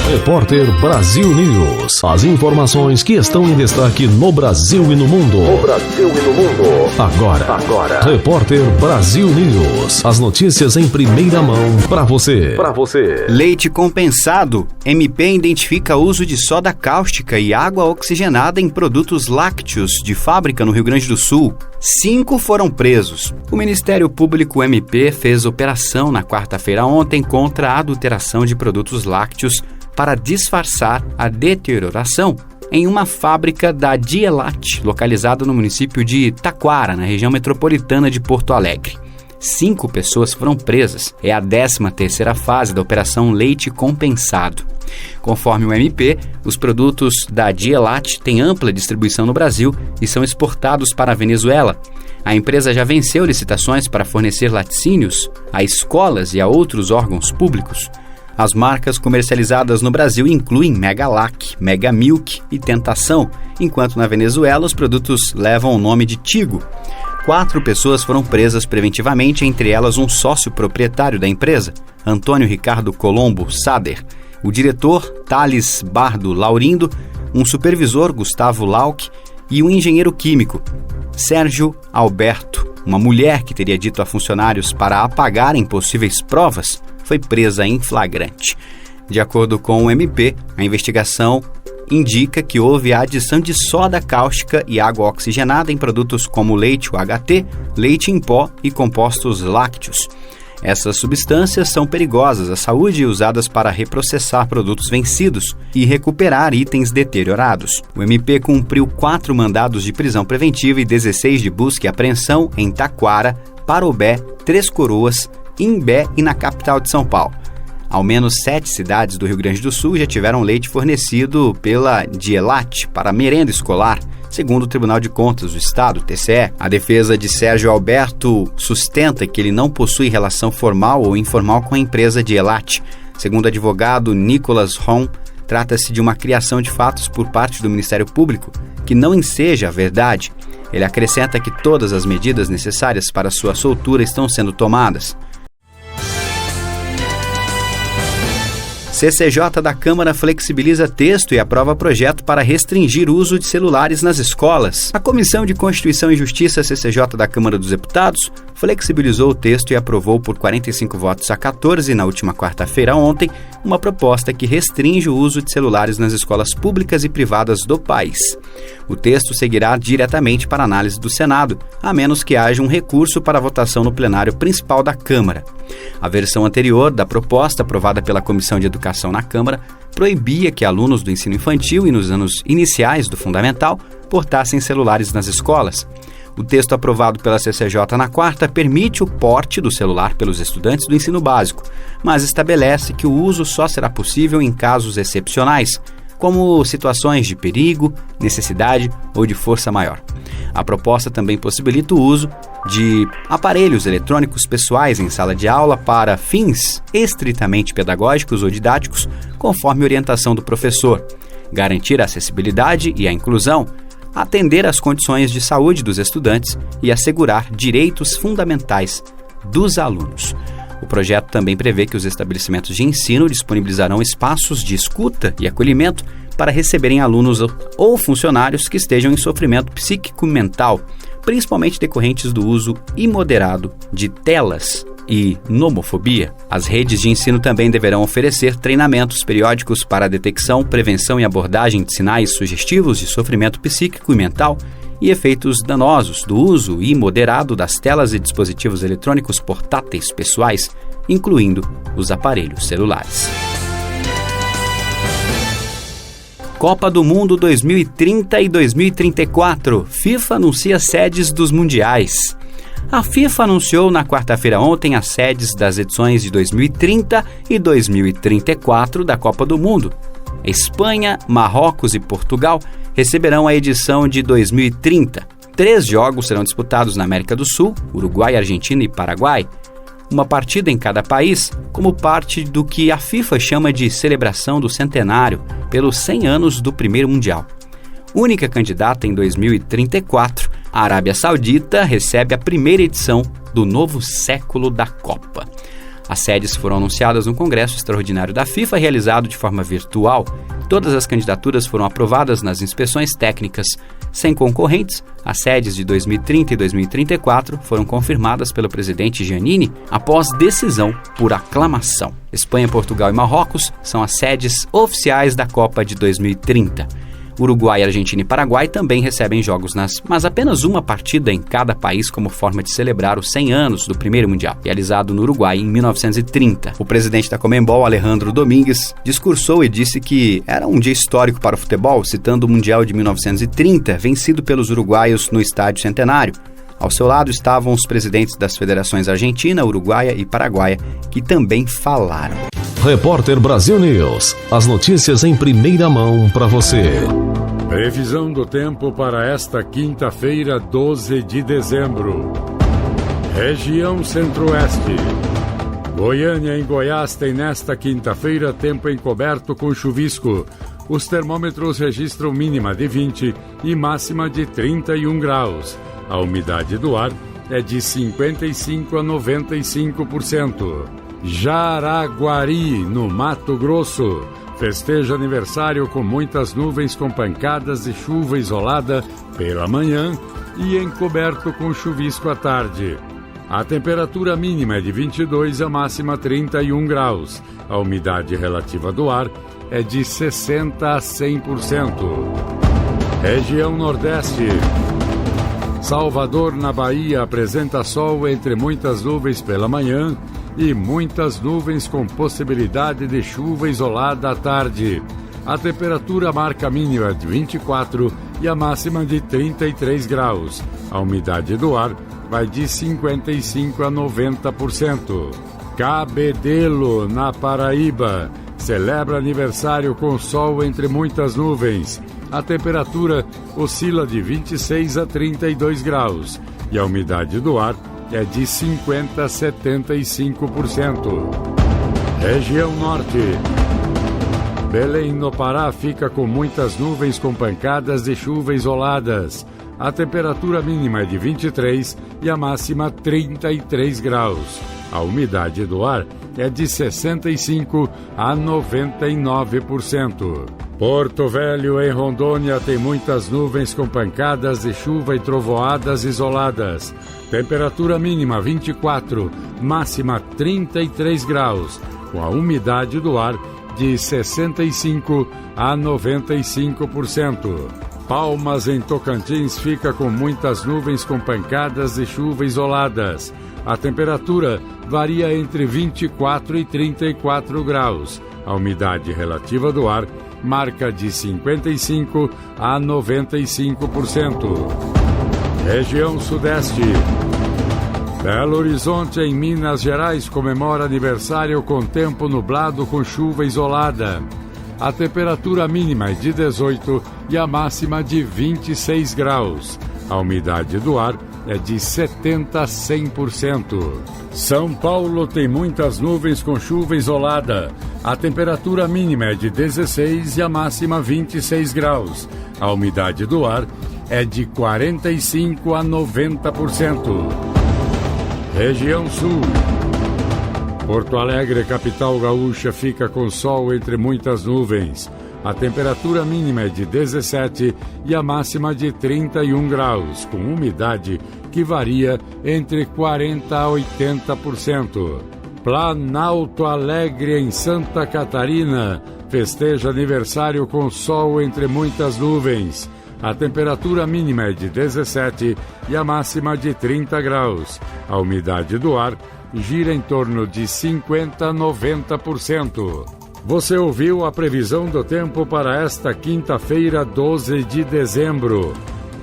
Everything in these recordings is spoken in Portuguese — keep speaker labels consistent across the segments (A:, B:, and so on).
A: Repórter Brasil News. As informações que estão em destaque no Brasil e no mundo. Agora. Repórter Brasil News. As notícias em primeira mão para você.
B: Leite compensado. MP identifica uso de soda cáustica e água oxigenada em produtos lácteos de fábrica no Rio Grande do Sul. 5 foram presos. O Ministério Público MP fez operação na quarta-feira ontem contra a adulteração de produtos lácteos para disfarçar a deterioração em uma fábrica da Dielat, localizada no município de Taquara, na região metropolitana de Porto Alegre. 5 pessoas foram presas. É a 13ª fase da Operação Leite Compensado. Conforme o MP, os produtos da Dielat têm ampla distribuição no Brasil e são exportados para a Venezuela. A empresa já venceu licitações para fornecer laticínios a escolas e a outros órgãos públicos. As marcas comercializadas no Brasil incluem Megalac, Mega Milk e Tentação, enquanto na Venezuela os produtos levam o nome de Tigo. 4 pessoas foram presas preventivamente, entre elas um sócio proprietário da empresa, Antônio Ricardo Colombo Sader, o diretor Thales Bardo Laurindo, um supervisor Gustavo Lauck e um engenheiro químico, Sérgio Alberto. Uma mulher que teria dito a funcionários para apagarem possíveis provas foi presa em flagrante. De acordo com o MP, a investigação indica que houve a adição de soda cáustica e água oxigenada em produtos como leite UHT, leite em pó e compostos lácteos. Essas substâncias são perigosas à saúde e usadas para reprocessar produtos vencidos e recuperar itens deteriorados. O MP cumpriu 4 mandados de prisão preventiva e 16 de busca e apreensão em Taquara, Parobé, Três Coroas, Imbé e na capital de São Paulo. Ao menos 7 cidades do Rio Grande do Sul já tiveram leite fornecido pela Dielat para merenda escolar, segundo o Tribunal de Contas do Estado, TCE. A defesa de Sérgio Alberto sustenta que ele não possui relação formal ou informal com a empresa Dielat. Segundo o advogado Nicolas Ron, trata-se de uma criação de fatos por parte do Ministério Público que não enseja a verdade. Ele acrescenta que todas as medidas necessárias para sua soltura estão sendo tomadas. CCJ da Câmara flexibiliza texto e aprova projeto para restringir o uso de celulares nas escolas. A Comissão de Constituição e Justiça CCJ da Câmara dos Deputados flexibilizou o texto e aprovou por 45 votos a 14 na última quarta-feira ontem uma proposta que restringe o uso de celulares nas escolas públicas e privadas do país. O texto seguirá diretamente para análise do Senado, a menos que haja um recurso para votação no plenário principal da Câmara. A versão anterior da proposta, aprovada pela Comissão de Educação na Câmara, proibia que alunos do ensino infantil e nos anos iniciais do fundamental portassem celulares nas escolas. O texto aprovado pela CCJ na quarta permite o porte do celular pelos estudantes do ensino básico, mas estabelece que o uso só será possível em casos excepcionais, como situações de perigo, necessidade ou de força maior. A proposta também possibilita o uso de aparelhos eletrônicos pessoais em sala de aula para fins estritamente pedagógicos ou didáticos, conforme orientação do professor, garantir a acessibilidade e a inclusão, atender às condições de saúde dos estudantes e assegurar direitos fundamentais dos alunos. O projeto também prevê que os estabelecimentos de ensino disponibilizarão espaços de escuta e acolhimento para receberem alunos ou funcionários que estejam em sofrimento psíquico e mental, principalmente decorrentes do uso imoderado de telas e nomofobia. As redes de ensino também deverão oferecer treinamentos periódicos para a detecção, prevenção e abordagem de sinais sugestivos de sofrimento psíquico e mental e efeitos danosos do uso imoderado das telas e dispositivos eletrônicos portáteis pessoais, incluindo os aparelhos celulares. Copa do Mundo 2030 e 2034. FIFA anuncia sedes dos mundiais. A FIFA anunciou na quarta-feira ontem as sedes das edições de 2030 e 2034 da Copa do Mundo. Espanha, Marrocos e Portugal receberão a edição de 2030. 3 jogos serão disputados na América do Sul, Uruguai, Argentina e Paraguai. Uma partida em cada país, como parte do que a FIFA chama de celebração do centenário pelos 100 anos do primeiro Mundial. Única candidata em 2034, a Arábia Saudita recebe a primeira edição do novo século da Copa. As sedes foram anunciadas no Congresso Extraordinário da FIFA, realizado de forma virtual. Todas as candidaturas foram aprovadas nas inspeções técnicas. Sem concorrentes, as sedes de 2030 e 2034 foram confirmadas pelo presidente Giannini após decisão por aclamação. Espanha, Portugal e Marrocos são as sedes oficiais da Copa de 2030. Uruguai, Argentina e Paraguai também recebem jogos mas apenas uma partida em cada país como forma de celebrar os 100 anos do primeiro Mundial, realizado no Uruguai em 1930. O presidente da Conmebol, Alejandro Domingues, discursou e disse que era um dia histórico para o futebol, citando o Mundial de 1930, vencido pelos uruguaios no Estádio Centenário. Ao seu lado estavam os presidentes das federações argentina, uruguaia e paraguaia, que também falaram.
A: Repórter Brasil News. As notícias em primeira mão para você.
C: Previsão do tempo para esta quinta-feira, 12 de dezembro. Região Centro-Oeste. Goiânia e Goiás tem nesta quinta-feira tempo encoberto com chuvisco. Os termômetros registram mínima de 20 e máxima de 31 graus. A umidade do ar é de 55% a 95%. Jaraguari, no Mato Grosso, festeja aniversário com muitas nuvens com pancadas de chuva isolada pela manhã e encoberto com chuvisco à tarde. A temperatura mínima é de 22 e a máxima 31 graus. A umidade relativa do ar é de 60% a 100%. Região Nordeste. Salvador, na Bahia, apresenta sol entre muitas nuvens pela manhã e muitas nuvens com possibilidade de chuva isolada à tarde. A temperatura marca mínima de 24 e a máxima de 33 graus. A umidade do ar vai de 55% a 90%. Cabedelo, na Paraíba, celebra aniversário com sol entre muitas nuvens. A temperatura oscila de 26 a 32 graus e a umidade do ar é de 50% a 75%. Região Norte. Belém, no Pará, fica com muitas nuvens com pancadas de chuva isoladas. A temperatura mínima é de 23 e a máxima 33 graus. A umidade do ar é de 65% a 99%. Porto Velho, em Rondônia, tem muitas nuvens com pancadas de chuva e trovoadas isoladas. Temperatura mínima 24, máxima 33 graus, com a umidade do ar de 65% a 95%. Palmas, em Tocantins, fica com muitas nuvens com pancadas de chuva isoladas. A temperatura varia entre 24 e 34 graus. A umidade relativa do ar marca de 55% a 95%. Região Sudeste. Belo Horizonte, em Minas Gerais, comemora aniversário com tempo nublado com chuva isolada. A temperatura mínima é de 18 e a máxima de 26 graus. A umidade do ar é de 70% a 100%. São Paulo tem muitas nuvens com chuva isolada. A temperatura mínima é de 16 e a máxima 26 graus. A umidade do ar é de 45% a 90%. Região Sul. Porto Alegre, capital gaúcha, fica com sol entre muitas nuvens. A temperatura mínima é de 17 e a máxima de 31 graus, com umidade que varia entre 40% a 80%. Planalto Alegre, em Santa Catarina, festeja aniversário com sol entre muitas nuvens. A temperatura mínima é de 17 e a máxima de 30 graus. A umidade do ar gira em torno de 50% a 90%. Você ouviu a previsão do tempo para esta quinta-feira, 12 de dezembro.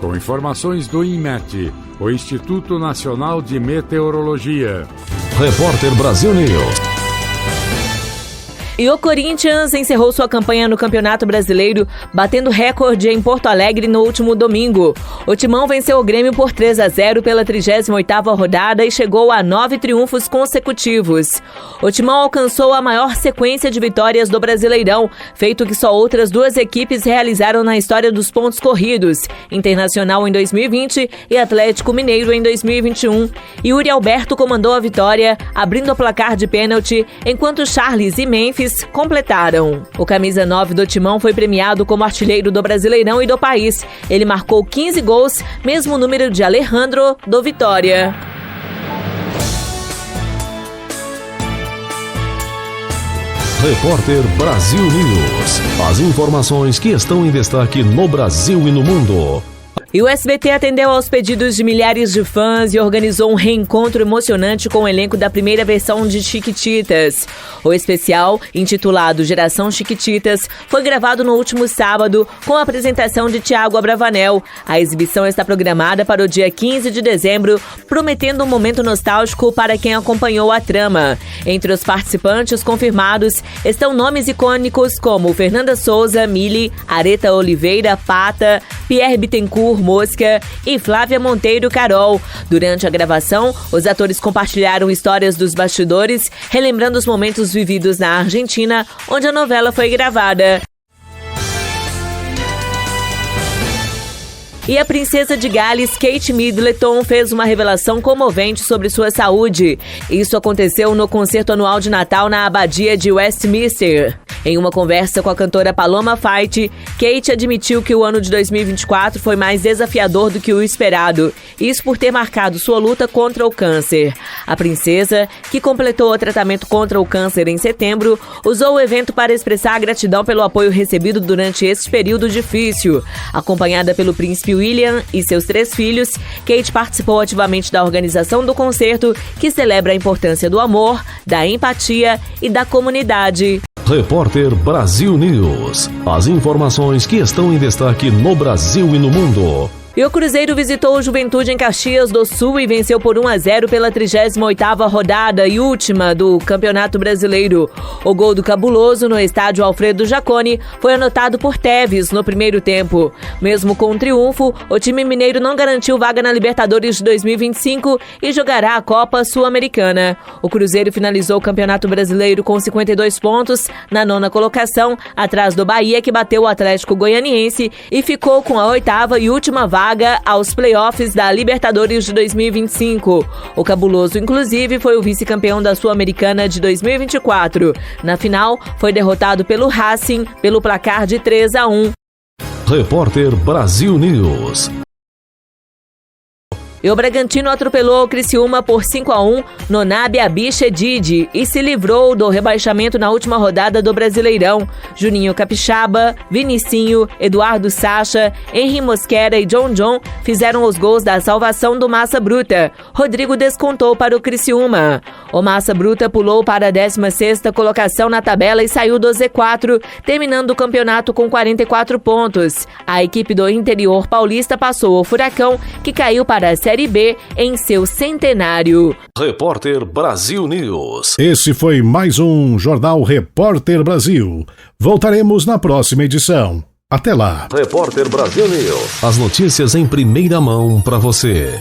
C: Com informações do INMET, o Instituto Nacional de Meteorologia.
A: Repórter Brasil News.
D: E o Corinthians encerrou sua campanha no Campeonato Brasileiro, batendo recorde em Porto Alegre no último domingo. O Timão venceu o Grêmio por 3-0 pela 38ª rodada e chegou a 9 triunfos consecutivos. O Timão alcançou a maior sequência de vitórias do Brasileirão, feito que só outras duas equipes realizaram na história dos pontos corridos, Internacional em 2020 e Atlético Mineiro em 2021. Yuri Alberto comandou a vitória, abrindo o placar de pênalti, enquanto Charles e Memphis completaram. O camisa 9 do Timão foi premiado como artilheiro do Brasileirão e do país. Ele marcou 15 gols, mesmo número de Alejandro do Vitória.
A: Repórter Brasil News. As informações que estão em destaque no Brasil e no mundo.
D: E o SBT atendeu aos pedidos de milhares de fãs e organizou um reencontro emocionante com o elenco da primeira versão de Chiquititas. O especial, intitulado Geração Chiquititas, foi gravado no último sábado com a apresentação de Thiago Abravanel. A exibição está programada para o dia 15 de dezembro, prometendo um momento nostálgico para quem acompanhou a trama. Entre os participantes confirmados estão nomes icônicos como Fernanda Souza, Mili, Areta Oliveira, Pata, Pierre Bittencourt, Mosca e Flávia Monteiro Carol. Durante a gravação, os atores compartilharam histórias dos bastidores, relembrando os momentos vividos na Argentina, onde a novela foi gravada. E a princesa de Gales, Kate Middleton, fez uma revelação comovente sobre sua saúde. Isso aconteceu no concerto anual de Natal na Abadia de Westminster. Em uma conversa com a cantora Paloma Faith, Kate admitiu que o ano de 2024 foi mais desafiador do que o esperado. Isso por ter marcado sua luta contra o câncer. A princesa, que completou o tratamento contra o câncer em setembro, usou o evento para expressar gratidão pelo apoio recebido durante esse período difícil. Acompanhada pelo príncipe William e seus 3 filhos, Kate participou ativamente da organização do concerto, que celebra a importância do amor, da empatia e da comunidade.
A: Repórter Brasil News. As informações que estão em destaque no Brasil e no mundo.
D: E o Cruzeiro visitou o Juventude em Caxias do Sul e venceu por 1-0 pela 38ª rodada e última do Campeonato Brasileiro. O gol do Cabuloso no estádio Alfredo Jaconi foi anotado por Tevez no primeiro tempo. Mesmo com um triunfo, o time mineiro não garantiu vaga na Libertadores de 2025 e jogará a Copa Sul-Americana. O Cruzeiro finalizou o Campeonato Brasileiro com 52 pontos, na 9ª colocação, atrás do Bahia, que bateu o Atlético Goianiense e ficou com a 8ª e última vaga aos playoffs da Libertadores de 2025. O Cabuloso, inclusive, foi o vice-campeão da Sul-Americana de 2024. Na final, foi derrotado pelo Racing pelo placar de 3-1.
A: Repórter Brasil News.
D: E o Bragantino atropelou o Criciúma por 5-1 no Nabi Abichedid e se livrou do rebaixamento na última rodada do Brasileirão. Juninho Capixaba, Vinicinho, Eduardo Sacha, Henry Mosquera e John fizeram os gols da salvação do Massa Bruta. Rodrigo descontou para o Criciúma. O Massa Bruta pulou para a 16ª colocação na tabela e saiu do Z4, terminando o campeonato com 44 pontos. A equipe do interior paulista passou o Furacão, que caiu para a Série B em seu centenário.
A: Repórter Brasil News.
E: Esse foi mais um Jornal Repórter Brasil. Voltaremos na próxima edição. Até lá.
A: Repórter Brasil News. As notícias em primeira mão para você.